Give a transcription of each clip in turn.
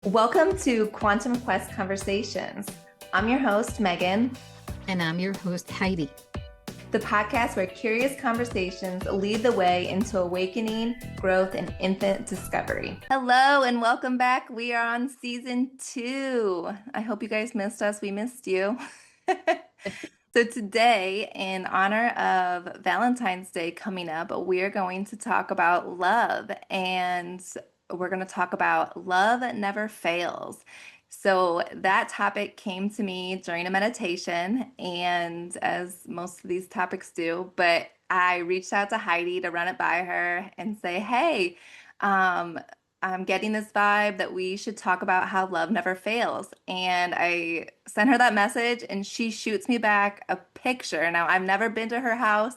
Welcome to Quantum Quest Conversations. I'm your host, Megan, And I'm your host, Heidi. the podcast where curious conversations lead the way into awakening, growth, and infinite discovery. Hello, and welcome back. We are on season 2. I hope you guys missed us. We missed you. So, today, in honor of Valentine's Day coming up, we are going to talk about love, and we're going to talk about love never fails. So, that topic came to me during a meditation, and as most of these topics do, but I reached out to Heidi to run it by her and say, hey, um, I'm getting this vibe that we should talk about how love never fails. And I sent her that message, and she shoots me back a picture. Now, I've never been to her house.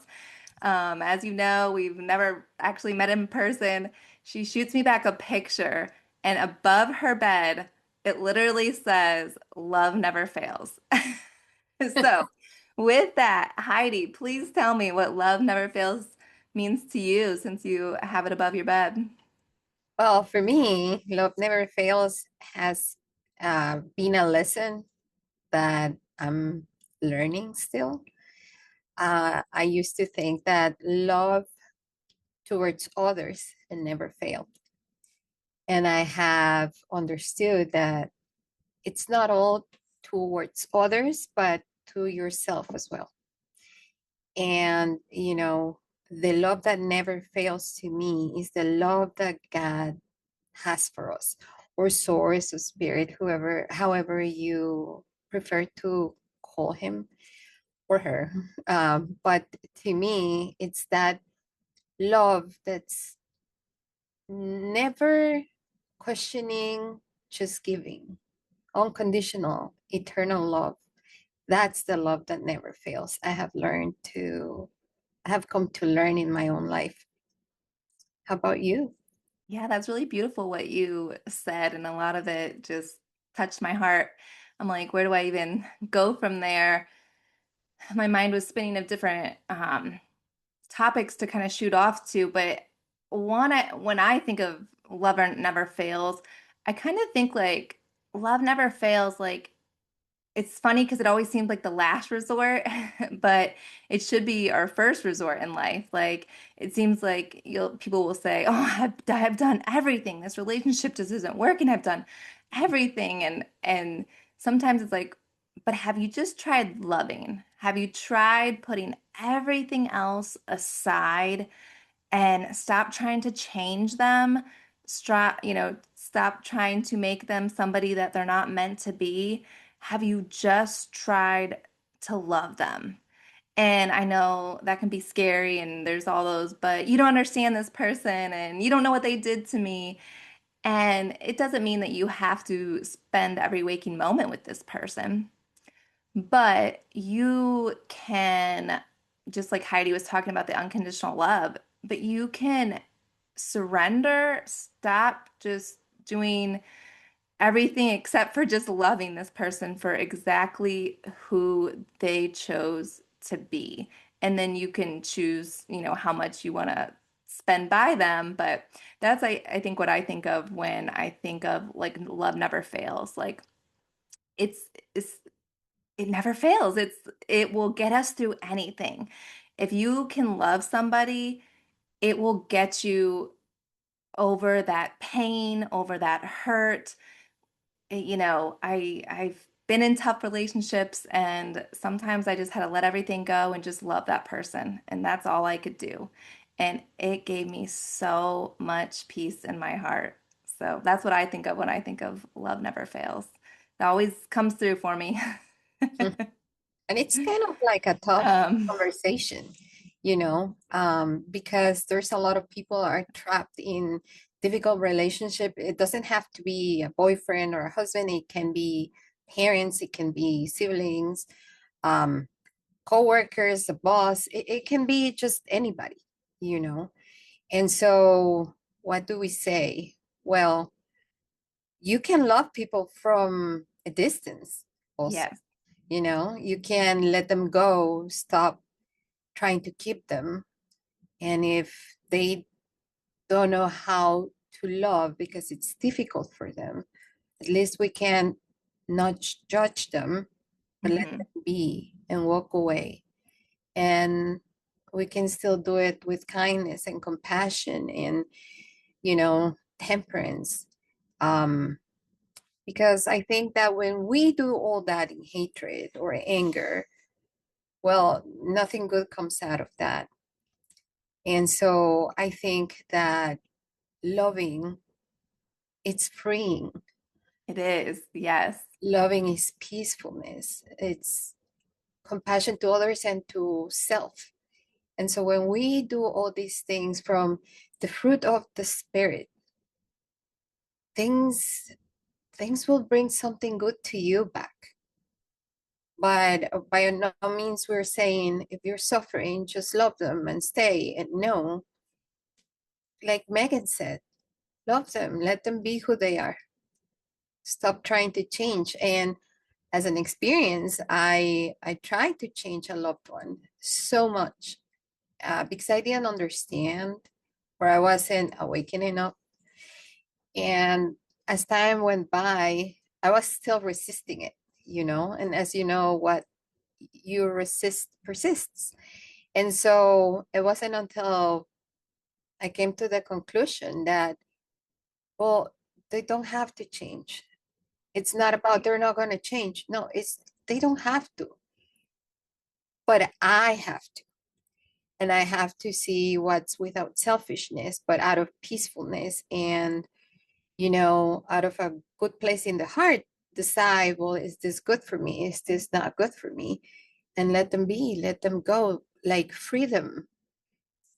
As you know, we've never actually met in person. She shoots me back a picture, and above her bed, it literally says, Love never fails. So, with that, Heidi, please tell me what love never fails means to you since you have it above your bed. Well, for me, Love Never Fails has been a lesson that I'm learning still. I used to think that love towards others never failed. And I have understood that it's not all towards others, but to yourself as well. And, the love that never fails to me is the love that God has for us, or source or spirit, however you prefer to call him or her. But to me, it's that love that's never questioning, just giving, unconditional, eternal love. That's the love that never fails. I have come to learn in my own life. How about you? Yeah, that's really beautiful what you said, and a lot of it just touched my heart. I'm like, where do I even go from there? My mind was spinning of different topics to kind of shoot off to, but when I think of love never fails, I kind of think like love never fails. Like it's funny because it always seems like the last resort, but it should be our first resort in life. Like it seems like people will say, "Oh, I've done everything. This relationship just isn't working. I've done everything," and sometimes it's like, but have you just tried loving? Have you tried putting everything else aside and stop trying to change them? Stop trying to make them somebody that they're not meant to be. Have you just tried to love them? And I know that can be scary and there's all those, but you don't understand this person and you don't know what they did to me. And it doesn't mean that you have to spend every waking moment with this person, but you can, just like Heidi was talking about the unconditional love, but you can surrender, stop just doing everything except for just loving this person for exactly who they chose to be. And then you can choose, how much you want to spend by them. But that's, I think, what I think of when I think of like love never fails. Like it's, it's, it never fails. It will get us through anything. If you can love somebody, it will get you over that pain, over that hurt. I've been in tough relationships and sometimes I just had to let everything go and just love that person. And that's all I could do. And it gave me so much peace in my heart. So that's what I think of when I think of love never fails. It always comes through for me. Mhm. And it's kind of like a tough Um, conversation, because there's a lot of people are trapped in difficult relationship. It doesn't have to be a boyfriend or a husband. It can be parents, it can be siblings, um, co-workers, a boss. It can be just anybody, you know. And so what do we say? Well, you can love people from a distance also. yes. You can let them go, stop trying to keep them. And if they don't know how to love because it's difficult for them, At least we can not judge them, but let Hmm. them be and walk away. And we can still do it with kindness and compassion and, temperance. Um, because I think that when we do all that in hatred or anger, well, nothing good comes out of that. And so I think that loving, it's freeing. It is, yes. Loving is peacefulness. It's compassion to others and to self. And so when we do all these things from the fruit of the spirit, things things will bring something good to you back. But by no means we're saying if you're suffering, just love them and stay. And no, like Megan said, love them, let them be who they are. Stop trying to change. And as an experience, I tried to change a loved one so much because I didn't understand or I wasn't awakening up. And as time went by, I was still resisting it. And as you know, what you resist persists. And so it wasn't until I came to the conclusion that, well, they don't have to change. It's not about they're not going to change. No, it's they don't have to, but I have to. And I have to see what's without selfishness, but out of peacefulness and, out of a good place in the heart, decide, well, is this good for me? Is this not good for me? And let them be, let them go, like freedom,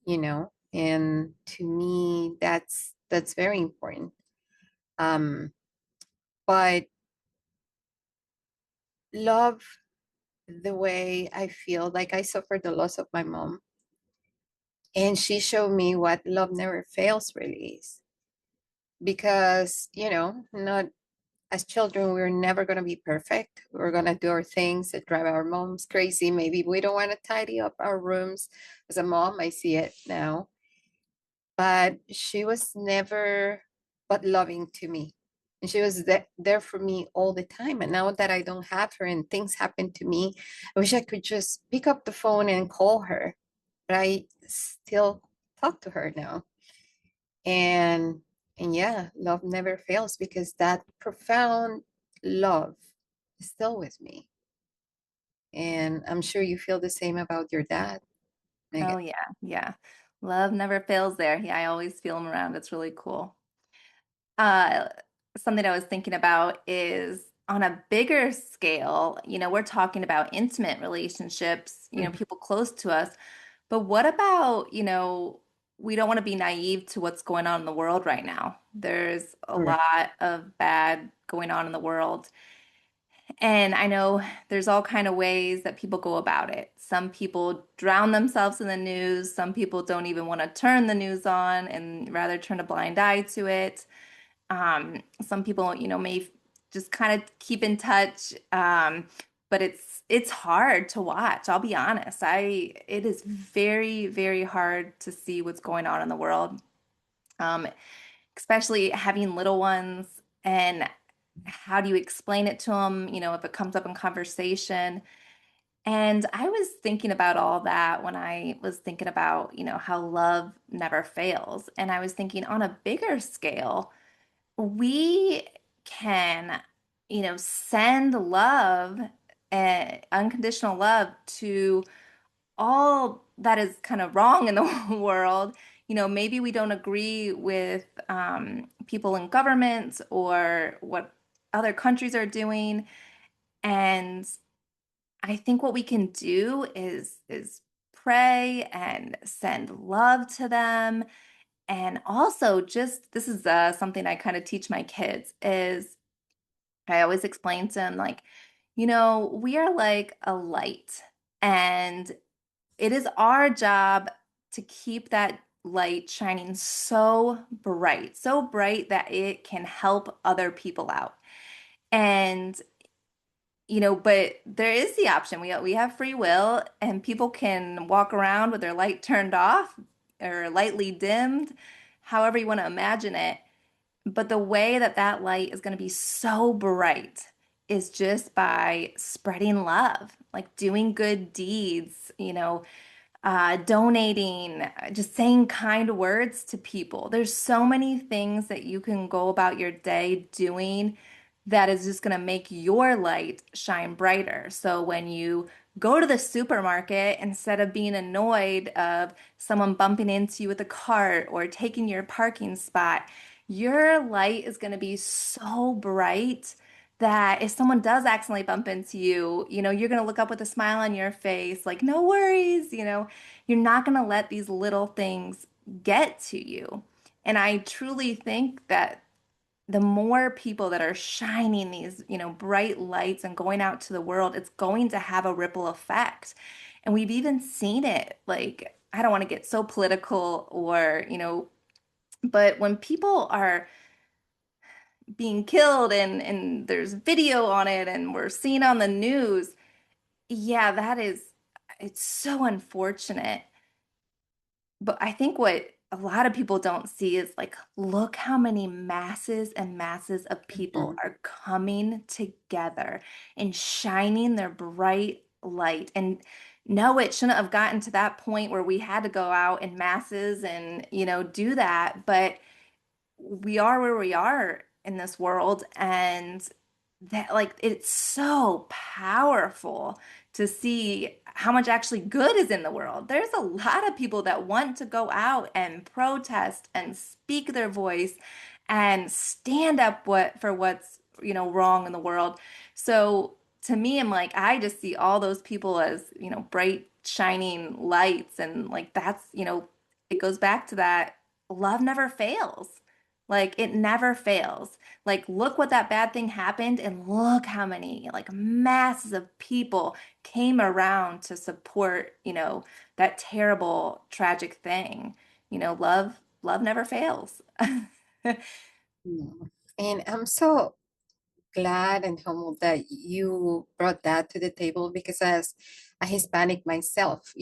And to me, that's very important. Um, but love the way I feel like I suffered the loss of my mom. And she showed me what love never fails really is. Because, not as children, we're never going to be perfect. We're going to do our things that drive our moms crazy. Maybe we don't want to tidy up our rooms. As a mom, I see it now. But she was never but loving to me. And she was there for me all the time. And now that I don't have her and things happen to me, I wish I could just pick up the phone and call her. But I still talk to her now. And and yeah, love never fails because that profound love is still with me. And I'm sure you feel the same about your dad, Megan. Oh yeah, yeah. Love never fails there. Yeah, I always feel him around. It's really cool. Uh, Something I was thinking about is on a bigger scale, we're talking about intimate relationships, Mhm. people close to us. But what about, we don't want to be naive to what's going on in the world right now. There's a Correct. lot of bad going on in the world. And I know there's all kind of ways that people go about it. Some people drown themselves in the news. Some people don't even want to turn the news on and rather turn a blind eye to it. Some people, may just kind of keep in touch. But it's hard to watch. I'll be honest. It is very, very hard to see what's going on in the world. Um, Especially having little ones, and how do you explain it to them, if it comes up in conversation. And I was thinking about all that when I was thinking about, how love never fails. And I was thinking on a bigger scale, we can, send love, unconditional love to all that is kind of wrong in the world. Maybe we don't agree with people in government or what other countries are doing. And I think what we can do is pray and send love to them. And also just this is something I kind of teach my kids is I always explain to them like, we are like a light, and it is our job to keep that light shining so bright that it can help other people out. And but there is the option. We have free will, and people can walk around with their light turned off or lightly dimmed, however you want to imagine it. But the way that that light is going to be so bright is just by spreading love, like doing good deeds, donating, just saying kind words to people. There's so many things that you can go about your day doing that is just going to make your light shine brighter. So when you go to the supermarket, instead of being annoyed of someone bumping into you with a cart or taking your parking spot, your light is going to be so bright that if someone does accidentally bump into you, you're going to look up with a smile on your face, like, no worries, you're not going to let these little things get to you. And I truly think that the more people that are shining these, bright lights and going out to the world, it's going to have a ripple effect. And we've even seen it. Like, I don't want to get so political or, but when people are being killed and there's video on it and we're seeing on the news, yeah, it's so unfortunate. But I think what a lot of people don't see is like, look how many masses and masses of people Mhm. are coming together and shining their bright light. And no, it shouldn't have gotten to that point where we had to go out in masses and, do that. But we are where we are in this world, and that, like, it's so powerful to see how much actually good is in the world. There's a lot of people that want to go out and protest and speak their voice and stand up for what's, wrong in the world. So to me, I'm like, I just see all those people as, bright shining lights, and like that's, it goes back to that love never fails. Like, it never fails. Like, look what that bad thing happened, and look how many, like, masses of people came around to support, that terrible, tragic thing. Love never fails. Mm. And I'm so glad and humbled that you brought that to the table because as a Hispanic myself,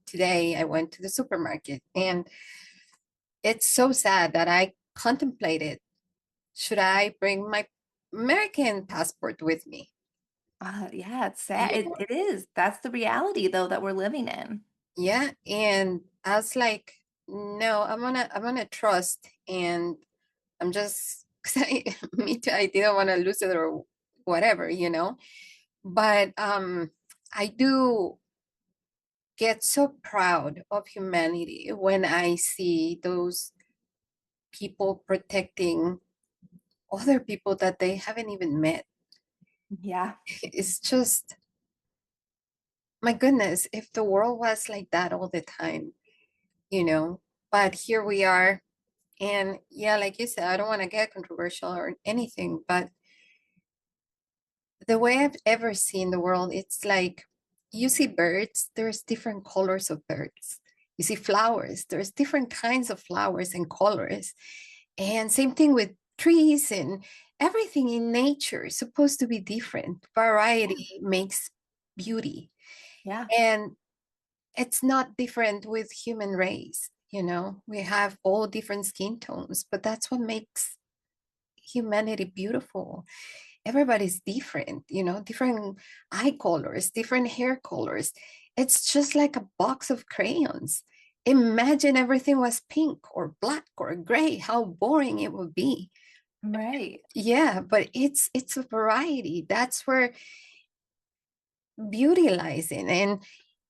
today I went to the supermarket and it's so sad that I contemplated, should I bring my American passport with me? Yeah, it's sad. You It is. That's the reality, though, that we're living in. Yeah, and I was like, no, I'm gonna trust, and I'm just because me too, I didn't want to lose it or whatever. But I do get so proud of humanity when I see those people protecting other people that they haven't even met. Yeah. It's just, my goodness, if the world was like that all the time, you know. But here we are. And yeah, like you said, I don't want to get controversial or anything, but the way I've ever seen the world, it's like you see birds, there's different colors of birds. You see flowers, there's different kinds of flowers and colors. And same thing with trees and everything in nature is supposed to be different. Yeah. Variety makes beauty. Yeah. And it's not different with human race. We have all different skin tones, but that's what makes humanity beautiful. Everybody's different, different eye colors, different hair colors. It's just like a box of crayons. Imagine everything was pink or black or gray, how boring it would be. Right. Yeah, but it's a variety. That's where beauty lies in. And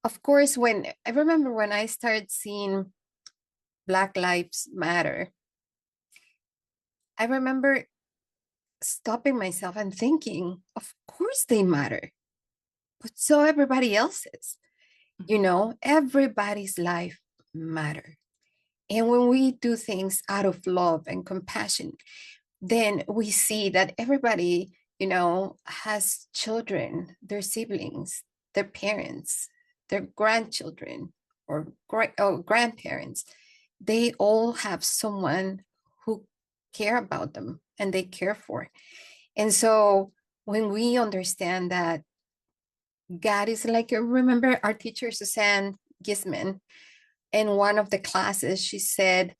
of course, when I remember when I started seeing Black Lives Matter, I remember stopping myself and thinking, of course they matter, but so everybody else's. Everybody's life matter. And when we do things out of love and compassion, then we see that everybody has children, their siblings, their parents, their grandchildren, or grandparents. They all have someone who care about them and they care for. And so when we understand that God is like, remember our teacher, Suzanne Gisman, in one of the classes, she said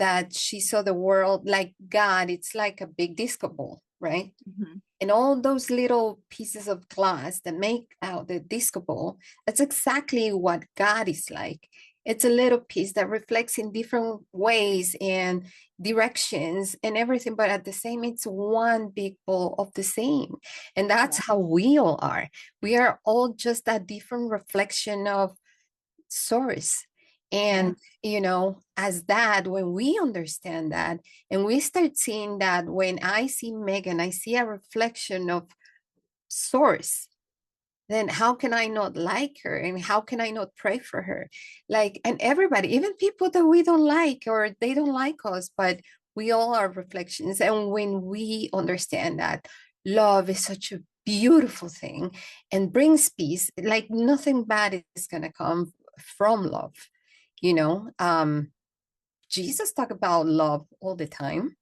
that she saw the world like God. It's like a big disco ball, right? Hmm. And all those little pieces of glass that make out the disco ball, that's exactly what God is like. It's a little piece that reflects in different ways and directions and everything, but at the same, it's one big ball of the same. And that's Yeah. how we all are. We are all just a different reflection of source. Yeah. And, as that, when we understand that, and we start seeing that when I see Megan, I see a reflection of source, then how can I not like her? And how can I not pray for her? Like, and everybody, even people that we don't like or they don't like us, but we all are reflections. And when we understand that love is such a beautiful thing and brings peace, like nothing bad is going to come from love, you know? Jesus talked about love all the time,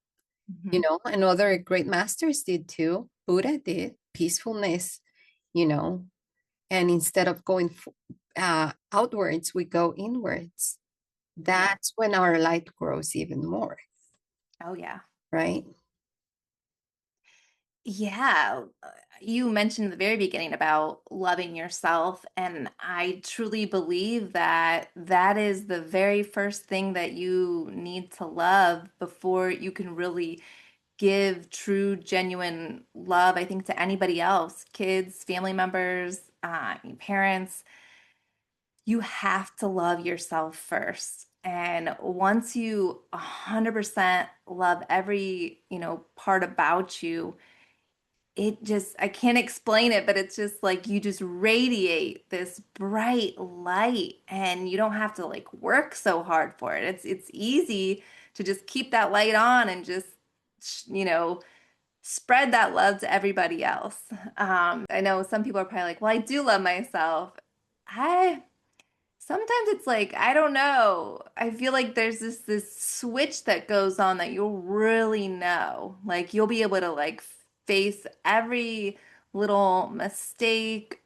Hmm. and other great masters did too. Buddha did, peacefulness, you know, and instead of going outwards, we go inwards. Yeah. That's when our light grows even more, Oh, yeah. right? Yeah, you mentioned at the very beginning about loving yourself, and I truly believe that that is the very first thing that you need to love before you can really give true, genuine love, I think, to anybody else, kids, family members, parents. You have to love yourself first. And once you 100% love every, part about you, it just, I can't explain it, but it's just like you just radiate this bright light and you don't have to like work so hard for it. It's easy to just keep that light on and just, you know, spread that love to everybody else. I know some people are probably like, well, I do love myself. I Sometimes it's like, I don't know. I feel like there's this switch that goes on that you'll really know. Like you'll be able to like face every little mistake,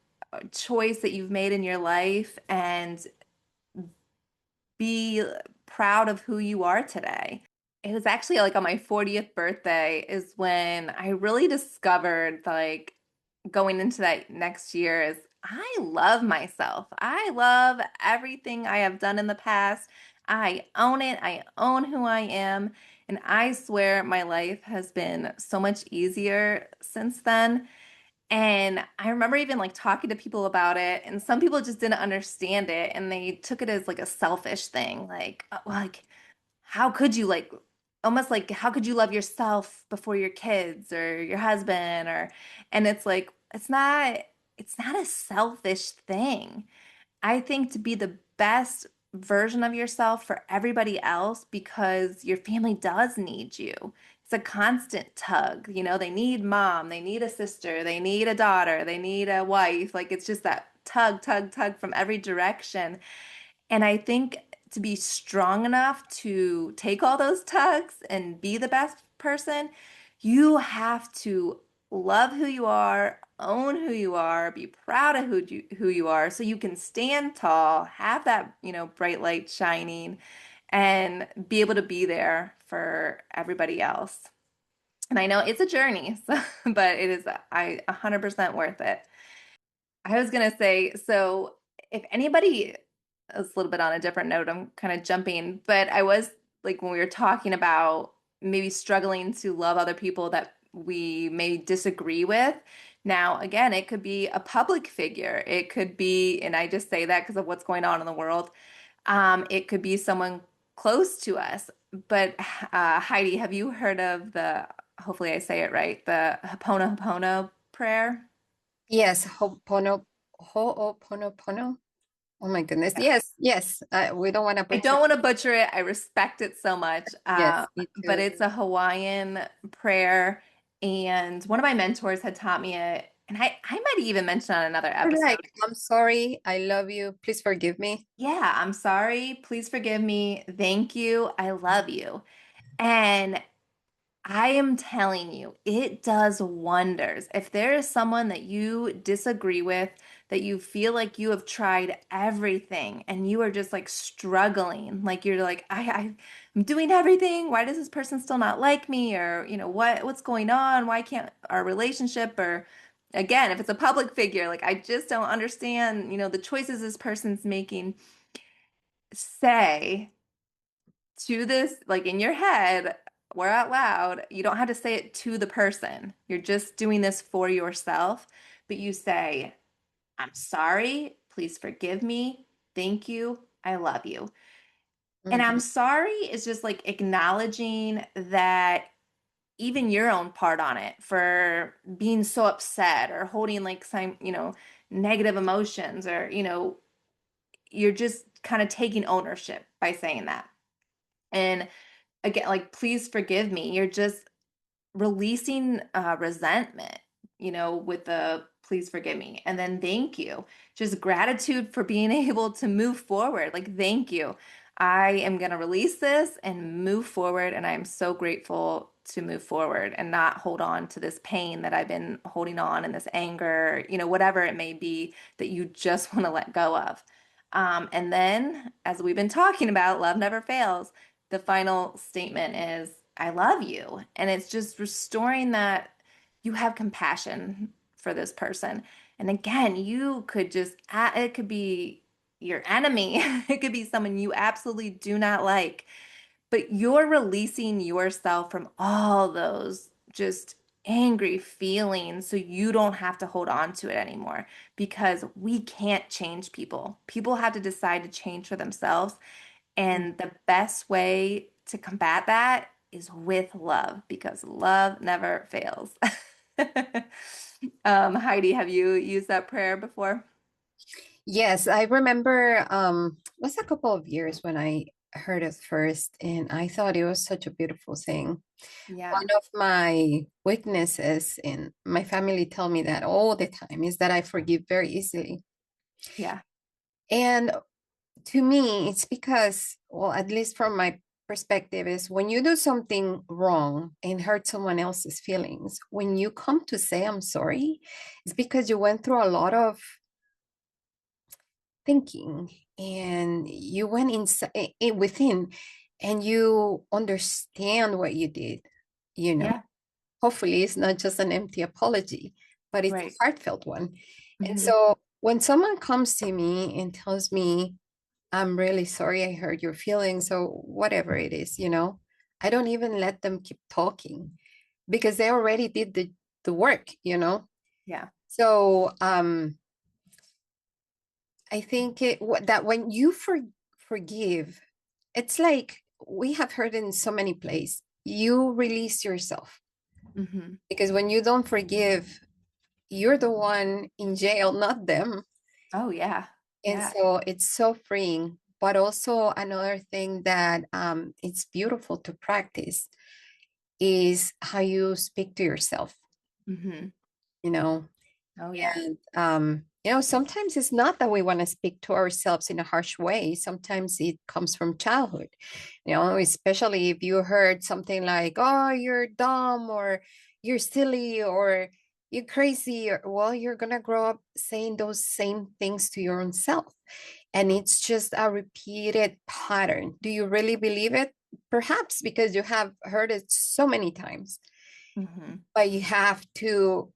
choice that you've made in your life and be proud of who you are today. It was actually like on my 40th birthday is when I really discovered like going into that next year is I love myself. I love everything I have done in the past. I own it. I own who I am. And I swear my life has been so much easier since then. And I remember even like talking to people about it, and some people just didn't understand it and they took it as like a selfish thing. Like, how could you like almost like how could you love yourself before your kids or your husband and it's like it's not a selfish thing. I think to be the best version of yourself for everybody else because your family does need you. It's a constant tug. They need mom, they need a sister, they need a daughter, they need a wife. Like it's just that tug, tug, tug from every direction. And I think to be strong enough to take all those tugs and be the best person, you have to love who you are, own who you are, be proud of who you are so you can stand tall, have that, bright light shining and be able to be there for everybody else. And I know it's a journey, so, but it is 100% worth it. I was gonna say, so if anybody, it's a little bit on a different note, I'm kind of jumping, but I was like when we were talking about maybe struggling to love other people that we may disagree with. Now, again, it could be a public figure. It could be, and I just say that because of what's going on in the world. It could be someone close to us. But Heidi, have you heard of hopefully I say it right, the Ho'oponopono prayer? Yes, Ho'oponopono. Oh my goodness. Yes, yes. We don't want to I butcher. don't want to butcher it. I respect it so much. Yes, me But too. it's a Hawaiian prayer. And one of my mentors had taught me it. And I might even mention on another Or like, episode. I'm sorry, I love you. Please forgive me. Yeah, I'm sorry. Please forgive me. Thank you. I love you. And I am telling you, it does wonders. If there is someone that you disagree with, that you feel like you have tried everything and you are just like struggling, like you're like, I'm doing everything. Why does this person still not like me? Or, what's going on? Why can't our relationship or again, if it's a public figure, like I just don't understand, the choices this person's making. Say to this, like in your head or out loud, you don't have to say it to the person. You're just doing this for yourself, but you say, I'm sorry. Please forgive me. Thank you. I love you. And I'm Mhm. sorry is just like acknowledging that even your own part on it for being so upset or holding like some, negative emotions or, you're just kind of taking ownership by saying that. And again, like, please forgive me. You're just releasing resentment, with the please forgive me. And then thank you. Just gratitude for being able to move forward. Like, thank you. I am going to release this and move forward. And I'm so grateful to move forward and not hold on to this pain that I've been holding on and this anger, whatever it may be that you just want to let go of. And then, as we've been talking about, love never fails. The final statement is, I love you. And it's just restoring that you have compassion for this person. And again, you could just, it could be your enemy, it could be someone you absolutely do not like, but you're releasing yourself from all those just angry feelings so you don't have to hold on to it anymore because we can't change people. People have to decide to change for themselves. And the best way to combat that is with love because love never fails. Heidi, have you used that prayer before? Yes, I remember it was a couple of years when I heard it first, and I thought it was such a beautiful thing. Yeah, One of my weaknesses, and my family tell me that all the time, is that I forgive very easily. yeah, And to me, it's because, well, at least from my perspective, is when you do something wrong and hurt someone else's feelings, when you come to say I'm sorry, it's because you went through a lot of thinking and you went inside within and you understand what you did, you know. yeah, Hopefully it's not just an empty apology, but it's right. a heartfelt one. And Hmm. so when someone comes to me and tells me, I'm really sorry I hurt your feelings, or whatever it is, I don't even let them keep talking because they already did the work. Yeah. So I think that when you forgive, it's like we have heard in so many places, you release yourself. Hmm. Because when you don't forgive, you're the one in jail, not them. Oh, yeah. And Yeah. so it's so freeing. But also another thing that it's beautiful to practice is how you speak to yourself, Hmm. you know. Oh, yeah. And sometimes it's not that we want to speak to ourselves in a harsh way. Sometimes it comes from childhood, especially if you heard something like, "Oh, you're dumb," or "You're silly," or "You're crazy." Well, you're gonna grow up saying those same things to your own self, and it's just a repeated pattern. Do you really believe it? Perhaps because you have heard it so many times, Hmm. but you have to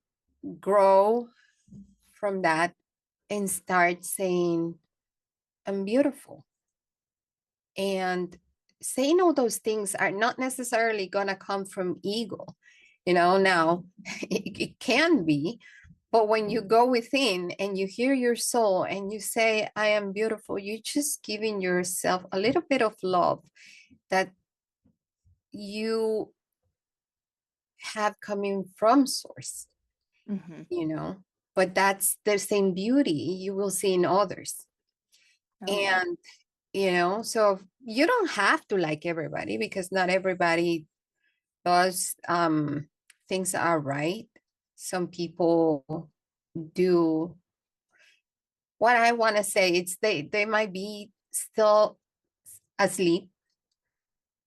grow from that and start saying, I'm beautiful. And saying all those things are not necessarily going to come from ego. Now it can be, but when you go within and you hear your soul and you say, I am beautiful, you're just giving yourself a little bit of love that you have coming from source, Hmm. you know, but that's the same beauty you will see in others. Oh, yeah. And so you don't have to like everybody because not everybody does things are right. Some people do what I want to say. It's they might be still asleep.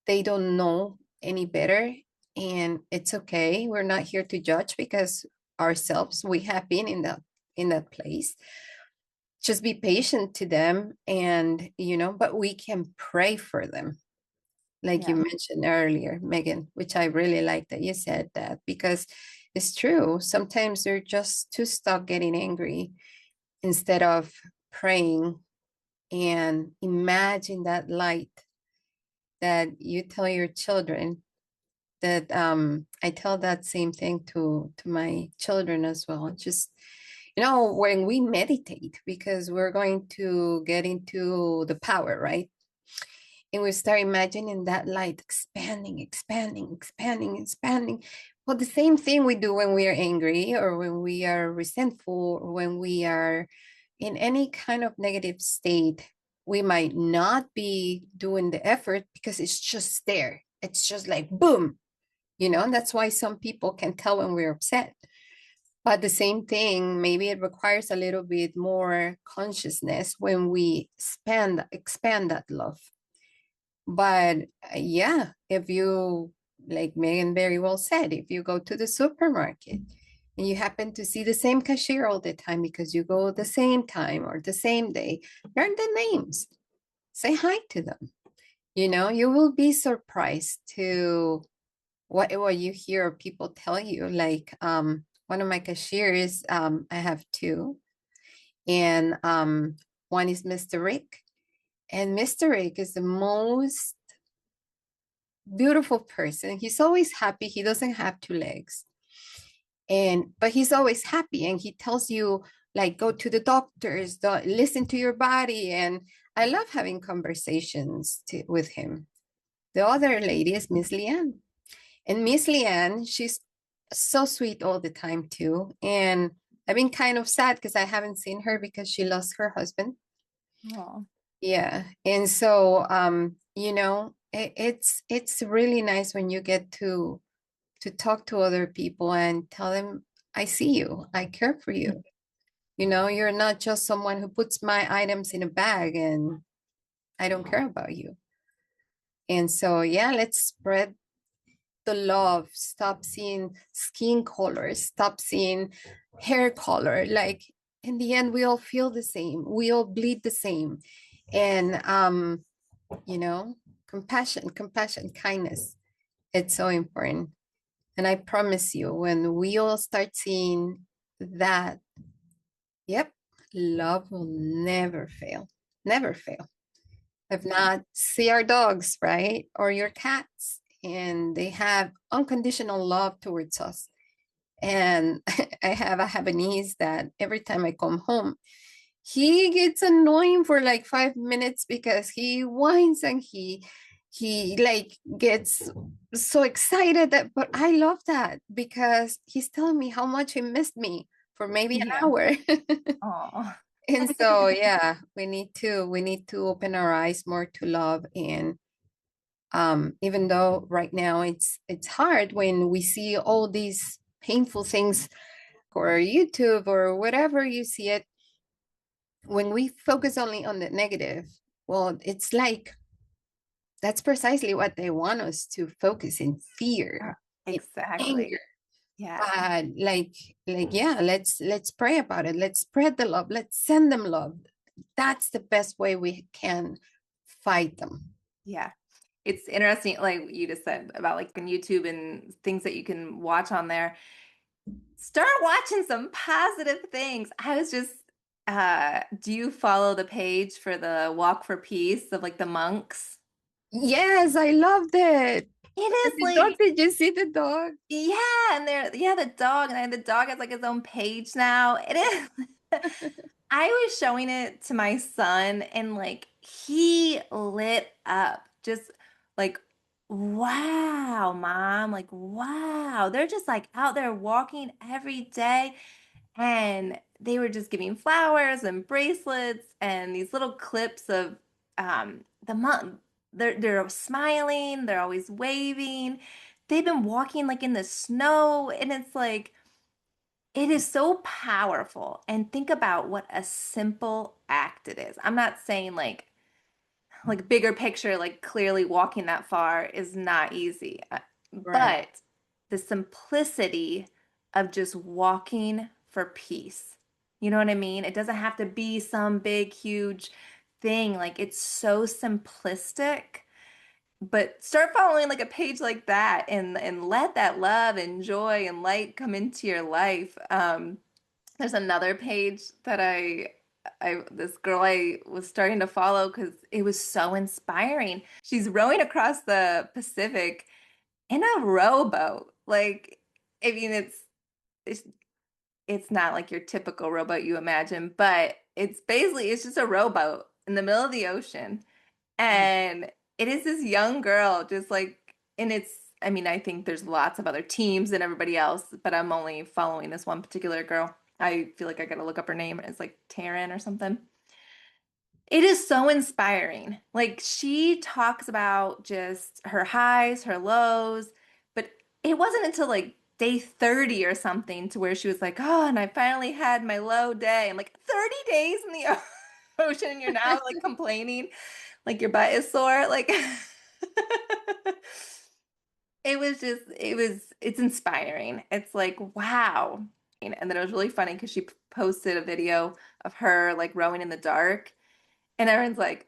They don't know any better, and it's okay. We're not here to judge because ourselves we have been in that place. Just be patient to them, and but we can pray for them. like you Yeah. mentioned earlier, Megan, which I really like that you said that because it's true. Sometimes they're just too stuck getting angry instead of praying and imagine that light that you tell your children that I tell that same thing to my children as well. Just when we meditate, because we're going to get into the power, right? And we start imagining that light expanding, expanding, expanding, expanding. Well, the same thing we do when we are angry or when we are resentful or when we are in any kind of negative state. We might not be doing the effort because it's just there. It's just like boom, and that's why some people can tell when we're upset. But the same thing, maybe it requires a little bit more consciousness when we expand that love. But yeah, if you, like Megan very well said, if you go to the supermarket and you happen to see the same cashier all the time because you go the same time or the same day, learn the names, say hi to them. You will be surprised to what you hear people tell you. Like one of my cashiers, I have two, and one is Mr. Rick. And Mr. Rick is the most beautiful person. He's always happy. He doesn't have two legs. But he's always happy and he tells you like go to the doctors, listen to your body. And I love having conversations with him. The other lady is Miss Leanne. And Miss Leanne, she's so sweet all the time too. And I've been kind of sad because I haven't seen her because she lost her husband. Oh, Yeah. And so it's really nice when you get to talk to other people and tell them, I see you, I care for you. You're not just someone who puts my items in a bag and I don't care about you. And so yeah, let's spread the love. Stop seeing skin color, stop seeing hair color. Like in the end, we all feel the same, we all bleed the same. And you know compassion, kindness, it's so important. And I promise you, when we all start seeing that, yep, love will never fail, never fail. If yeah, not, see our dogs, right? Or your cats, and they have unconditional love towards us. And I have a niece that every time I come home, he gets annoying for like 5 minutes because he whines and he like gets so excited that, but I love that because he's telling me how much he missed me for maybe an yeah. hour. Oh, And so yeah, we need to open our eyes more to love. And even though right now it's hard when we see all these painful things or YouTube or whatever you see it, when we focus only on the negative, well, it's like that's precisely what they want us to focus in: fear, in exactly. anger. Yeah, But like yeah, let's pray about it. Let's spread the love. Let's send them love. That's the best way we can fight them. yeah. It's interesting, like you just said about like on YouTube and things that you can watch on there. Start watching some positive things. I was just, do you follow the page for the Walk for Peace of like the monks? Yes, I loved it. It And is the dog, like, did you see the dog? yeah, and yeah, the dog, and the dog has like his own page now. It is. I was showing it to my son, and like he lit up, just like, wow, mom, like, wow. They're just like out there walking every day. And they were just giving flowers and bracelets and these little clips of the month. They're smiling, they're always waving. They've been walking like in the snow, and it's like it is so powerful. And think about what a simple act it is. I'm not saying like bigger picture, like clearly walking that far is not easy. Right. But the simplicity of just walking for peace. You know what I mean? It doesn't have to be some big, huge thing. Like it's so simplistic but start following like a page like that and let that love and joy and light come into your life. There's another page that I this girl I was starting to follow because it was so inspiring. She's rowing across the Pacific in a rowboat. Like, I mean, it's it's not like your typical rowboat you imagine, but it's just a rowboat in the middle of the ocean. And it is this young girl just like, and it's, I mean, I think there's lots of other teams and everybody else, but I'm only following this one particular girl. I feel like I gotta look up her name. It's like Taryn or something. It is so inspiring. Like she talks about just her highs, her lows, but it wasn't until like day 30 or something to where she was like, "Oh, and I finally had my low day." I'm like, 30 days in the ocean and you're now like complaining like your butt is sore. Like it's inspiring. It's like, wow. And then it was really funny because she posted a video of her like rowing in the dark. And everyone's like,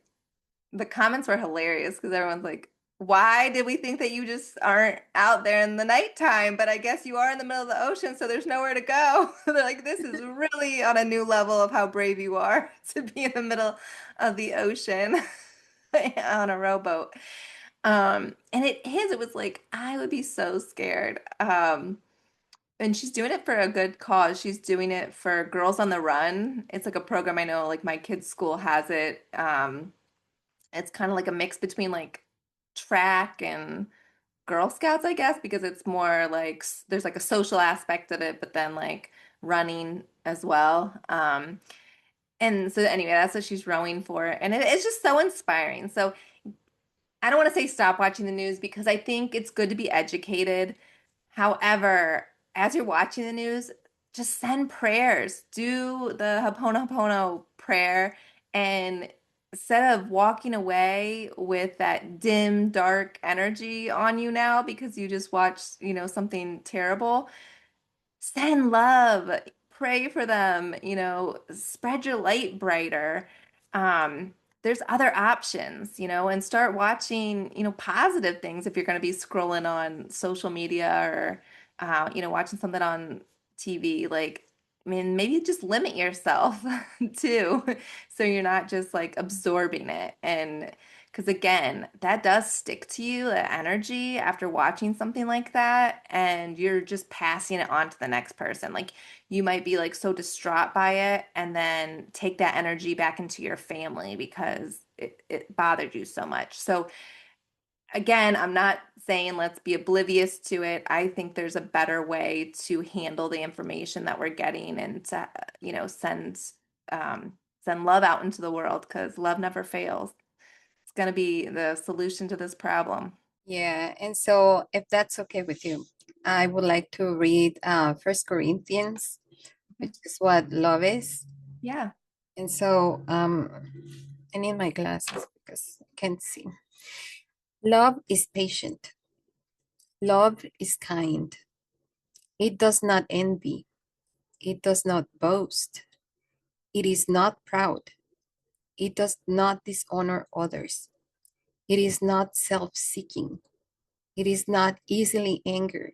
the comments were hilarious because everyone's like, why did we think that you just aren't out there in the nighttime? But I guess you are in the middle of the ocean, so there's nowhere to go. They're like, this is really on a new level of how brave you are to be in the middle of the ocean on a rowboat. And it was like, I would be so scared. And she's doing it for a good cause. She's doing it for Girls on the Run. It's like a program I know, like my kids' school has it. It's kind of like a mix between like track and Girl Scouts, I guess, because it's more like there's like a social aspect of it, but then like running as well. And so anyway, that's what she's rowing for, and it's just so inspiring. So I don't want to say stop watching the news because I think it's good to be educated. However, as you're watching the news, just send prayers. Do the Ho'oponopono prayer, and instead of walking away with that dim, dark energy on you now because you just watched, something terrible, send love, pray for them, spread your light brighter. Um, there's other options, and start watching, positive things if you're going to be scrolling on social media or, watching something on TV. Like, I mean, maybe just limit yourself too, so you're not just like absorbing it. And because again, that does stick to you, that energy after watching something like that, and you're just passing it on to the next person. Like you might be like so distraught by it, and then take that energy back into your family because it bothered you so much. So again, I'm not saying let's be oblivious to it. I think there's a better way to handle the information that we're getting and to, um, send love out into the world because love never fails. It's going to be the solution to this problem. Yeah, and so if that's okay with you, I would like to read First Corinthians, Okay. which is what love is. Yeah. And so I need my glasses because I can't see. Love is patient. Love is kind. It does not envy. It does not boast. It is not proud. It does not dishonor others. It is not self-seeking. It is not easily angered.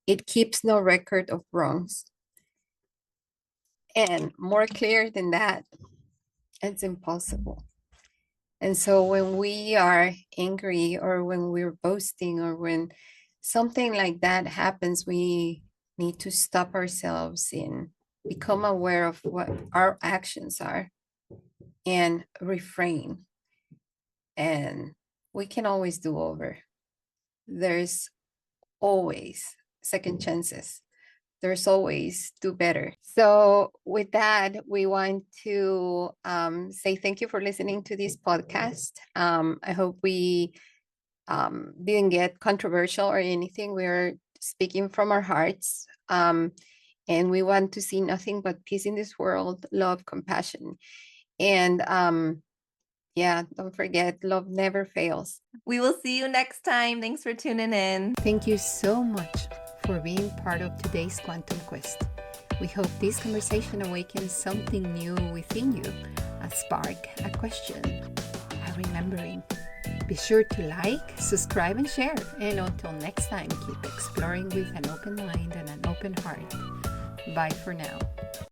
It keeps no record of wrongs. And more clear than that, it's impossible. And so when we are angry or when we're boasting or when something like that happens, we need to stop ourselves and become aware of what our actions are and refrain. And we can always do over. There's always second chances. There's always do better. So, with that, we want to say thank you for listening to this podcast. I hope we didn't get controversial or anything. We're speaking from our hearts. And we want to see nothing but peace in this world, love, compassion. And yeah, don't forget, love never fails. We will see you next time. Thanks for tuning in. Thank you so much for being part of today's Quantum Quest. We hope this conversation awakens something new within you, a spark, a question, a remembering. Be sure to like, subscribe, and share. And until next time, keep exploring with an open mind and an open heart. Bye for now.